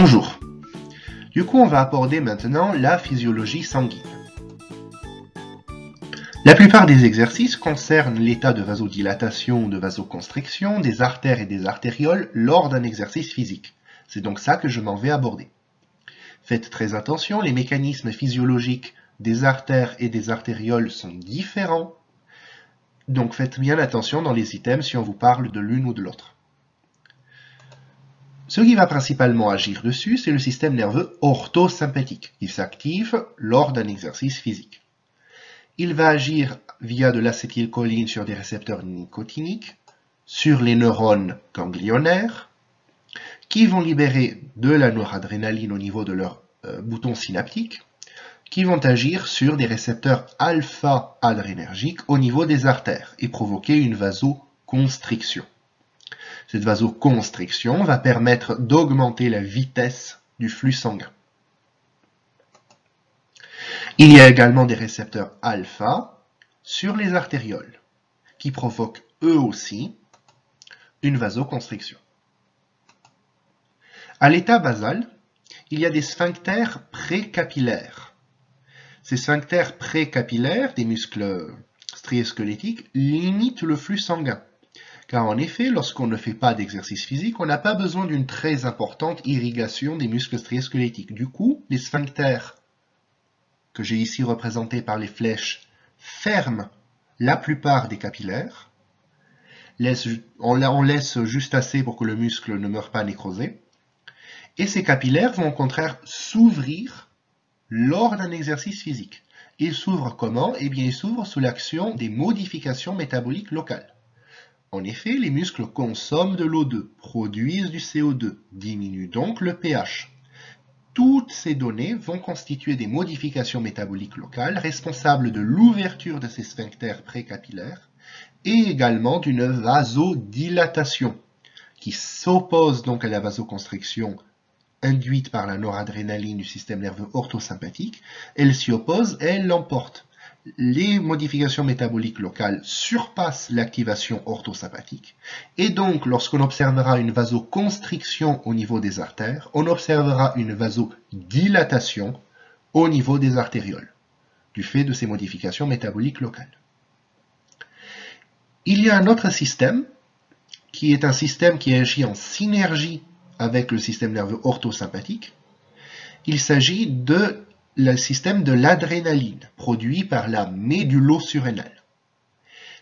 Bonjour. Du coup, on va aborder maintenant la physiologie sanguine. La plupart des exercices concernent l'état de vasodilatation ou de vasoconstriction des artères et des artérioles lors d'un exercice physique. C'est donc ça que je m'en vais aborder. Faites très attention, les mécanismes physiologiques des artères et des artérioles sont différents. Donc faites bien attention dans les items si on vous parle de l'une ou de l'autre. Ce qui va principalement agir dessus, c'est le système nerveux orthosympathique. Il s'active lors d'un exercice physique. Il va agir via de l'acétylcholine sur des récepteurs nicotiniques, sur les neurones ganglionnaires, qui vont libérer de la noradrénaline au niveau de leur bouton synaptique, qui vont agir sur des récepteurs alpha-adrénergiques au niveau des artères et provoquer une vasoconstriction. Cette vasoconstriction va permettre d'augmenter la vitesse du flux sanguin. Il y a également des récepteurs alpha sur les artérioles, qui provoquent eux aussi une vasoconstriction. À l'état basal, il y a des sphincters précapillaires. Ces sphincters précapillaires, des muscles striés-squelettiques, limitent le flux sanguin. Car en effet, lorsqu'on ne fait pas d'exercice physique, on n'a pas besoin d'une très importante irrigation des muscles striés-squelettiques. Du coup, les sphincters, que j'ai ici représentés par les flèches, ferment la plupart des capillaires. On laisse juste assez pour que le muscle ne meure pas nécrosé. Et ces capillaires vont au contraire s'ouvrir lors d'un exercice physique. Ils s'ouvrent comment? Eh bien, ils s'ouvrent sous l'action des modifications métaboliques locales. En effet, les muscles consomment de l'O2, produisent du CO2, diminuent donc le pH. Toutes ces données vont constituer des modifications métaboliques locales responsables de l'ouverture de ces sphincters précapillaires et également d'une vasodilatation qui s'oppose donc à la vasoconstriction induite par la noradrénaline du système nerveux orthosympathique. Elle s'y oppose et elle l'emporte. Les modifications métaboliques locales surpassent l'activation orthosympathique et donc lorsqu'on observera une vasoconstriction au niveau des artères, on observera une vasodilatation au niveau des artérioles du fait de ces modifications métaboliques locales. Il y a un autre système qui est un système qui agit en synergie avec le système nerveux orthosympathique. Il s'agit de le système de l'adrénaline, produit par la médullosurrénale.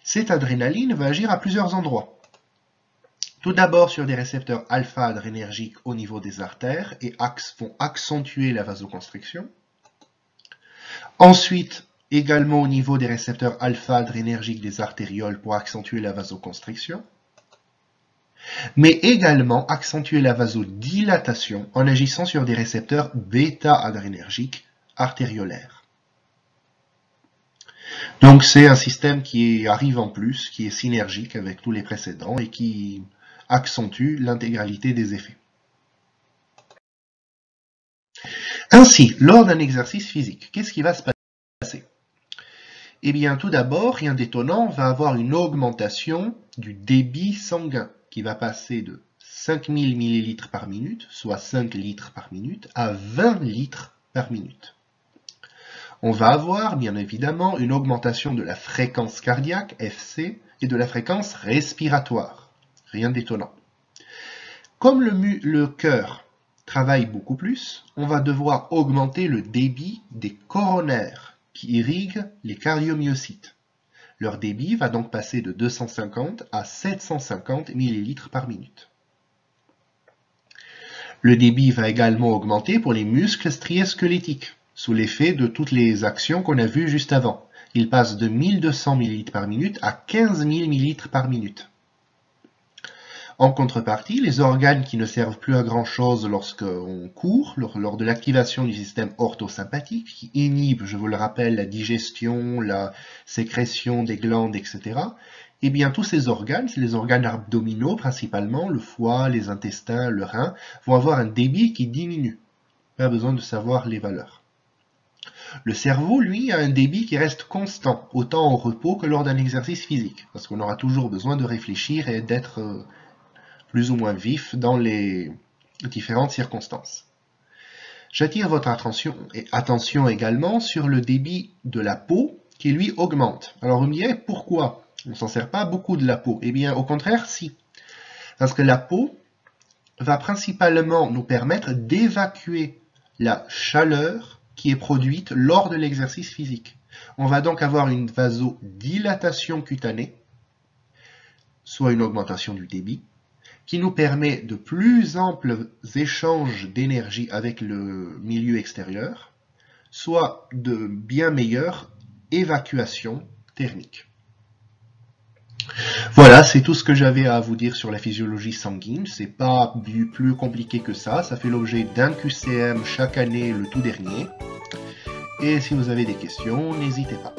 Cette adrénaline va agir à plusieurs endroits. Tout d'abord sur des récepteurs alpha-adrénergiques au niveau des artères et vont accentuer la vasoconstriction. Ensuite, également au niveau des récepteurs alpha-adrénergiques des artérioles pour accentuer la vasoconstriction. Mais également accentuer la vasodilatation en agissant sur des récepteurs bêta-adrénergiques artériolaire. Donc c'est un système qui arrive en plus, qui est synergique avec tous les précédents et qui accentue l'intégralité des effets. Ainsi, lors d'un exercice physique, qu'est-ce qui va se passer? Eh bien, tout d'abord, rien d'étonnant, on va avoir une augmentation du débit sanguin qui va passer de 5000 ml par minute, soit 5 litres par minute, à 20 litres par minute. On va avoir, bien évidemment, une augmentation de la fréquence cardiaque, FC, et de la fréquence respiratoire. Rien d'étonnant. Comme le cœur travaille beaucoup plus, on va devoir augmenter le débit des coronaires qui irriguent les cardiomyocytes. Leur débit va donc passer de 250 à 750 ml par minute. Le débit va également augmenter pour les muscles striés-squelettiques, sous l'effet de toutes les actions qu'on a vues juste avant. Il passe de 1200 ml par minute à 15 000 ml par minute. En contrepartie, les organes qui ne servent plus à grand chose lorsqu'on court, lors de l'activation du système orthosympathique, qui inhibe, je vous le rappelle, la digestion, la sécrétion des glandes, etc., eh bien tous ces organes, c'est les organes abdominaux principalement, le foie, les intestins, le rein, vont avoir un débit qui diminue. Pas besoin de savoir les valeurs. Le cerveau, lui, a un débit qui reste constant, autant au repos que lors d'un exercice physique, parce qu'on aura toujours besoin de réfléchir et d'être plus ou moins vif dans les différentes circonstances. J'attire votre attention également sur le débit de la peau qui lui augmente. Alors vous me direz pourquoi on ne s'en sert pas beaucoup de la peau? Eh bien au contraire si. Parce que la peau va principalement nous permettre d'évacuer la chaleur qui est produite lors de l'exercice physique. On va donc avoir une vasodilatation cutanée, soit une augmentation du débit, qui nous permet de plus amples échanges d'énergie avec le milieu extérieur, soit de bien meilleure évacuation thermique. Voilà, c'est tout ce que j'avais à vous dire sur la physiologie sanguine. C'est pas plus compliqué que ça. Ça fait l'objet d'un QCM chaque année, le tout dernier. Et si vous avez des questions, n'hésitez pas.